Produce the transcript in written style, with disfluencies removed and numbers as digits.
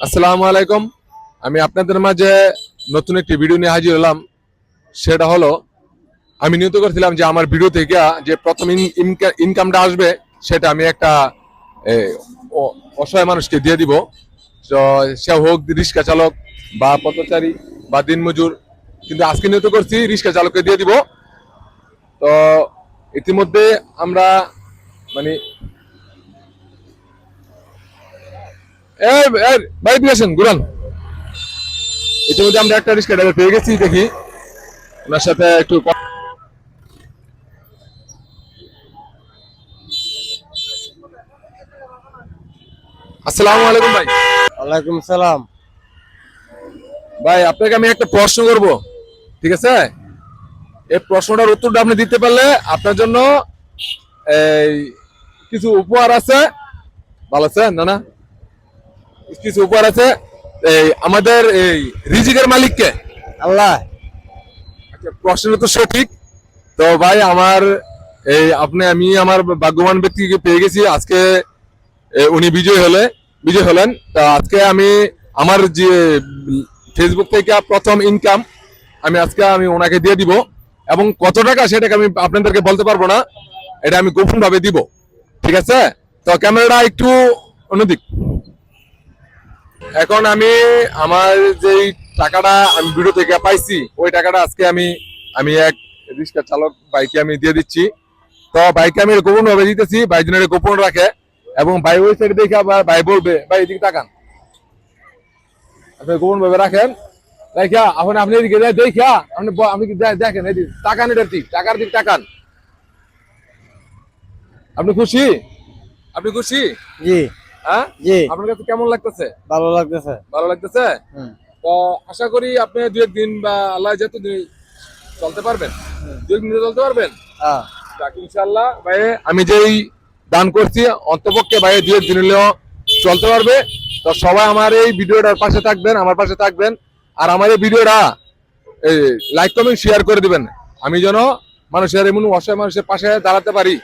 আসসালামু আলাইকুম। আমি আপনাদের মাঝে নতুন একটি ভিডিও নিয়ে হাজির হলাম। সেটা হলো, আমি নিয়ত করেছিলাম যে আমার ভিডিও থেকে যে প্রথম ইনকামটা আসবে সেটা আমি একটা এ, অসহায় মানুষকে দিয়ে দিব। তো সে হোক রিক্সা চালক বা পথচারী বা দিনমজুর, কিন্তু আজকে নিয়ত করছি রিক্সা চালককে দিয়ে দিব। তো ইতিমধ্যে আমরা মানে বাইক নিয়ে আসেন ঘুরান। ইতিমধ্যে আমরা একটা রিক্সা ড্রাইভার পেয়ে গেছি, দেখি ওনার সাথে একটু আসসালামু আলাইকুম ভাই। ওয়ালাইকুম সালাম। ভাই আপনাকে আমি একটা প্রশ্ন করব, ঠিক আছে? এই প্রশ্নটার উত্তরটা আপনি দিতে পারলে আপনার জন্য এই কিছু উপহার আছে। ভালো আছেন না? না, কিছু উপহার আছে। এই আমাদের এই রিজিকের মালিককে। আল্লাহ। আচ্ছা, প্রশ্নটা তো সঠিক। তো ভাই আমার আমি আমার ভাগ্যবান ব্যক্তিকে পেয়ে গেছি আজকে। উনি বিজয় হলেন। তা আজকে আমি আমার যে ফেসবুক থেকে প্রথম ইনকাম আমি ওনাকে দিয়ে দিব, এবং কত টাকা সেটাকে আমি আপনাদেরকে বলতে পারবো না, এটা আমি গোপন ভাবে দিব, ঠিক আছে? তো ক্যামেরাটা একটু অন্যদিক। এখন আমি আমার যেই টাকাটা আমি ভিডিও থেকে পাইছি ওই টাকাটা আজকে আমি আমি এক রিক্সা চালক ভাইকে আমি দিয়ে দিচ্ছি। তো ভাইকে আমি গোপন ভাবে দিতেছি, ভাই যেন এটা গোপন রাখে। এবং ভাই ওই সাইডে দেখে আবার ভাই বলবে, ভাই এদিকে তাকান, আপনি গোপন ভাবে রাখেন। দেখা এখন আপনি এদিকে দেখা আপনি দেখেন এদিকে তাকান, এটার দিক টাকার দিক তাকান। আপনি খুশি? আপনি খুশি? জি হ্যাঁ, জি, আপনার কাছে কেমন লাগতেছে? ভালো লাগতেছে। ভালো লাগতেছে? হুম, তো আশা করি আপনি দু একদিন বা আল্লাহ যেহেতু চলতে পারবেন, হুম। দু একদিন চলতে পারবেন। হ্যাঁ, যাক ইনশাল্লাহ ভাই, আমি যেই দান করছি অন্তপক্ষে ভাই দু একদিন হলেও চলতে পারবে। তো সবাই আমার এই ভিডিওটার পাশে থাকবেন, আমার পাশে থাকবেন। আর আমার এই ভিডিওটা লাইক কমেন্ট শেয়ার করে দিবেন, আমি যেন মানুষের এমন অসহায় মানুষের পাশে দাঁড়াতে পারি।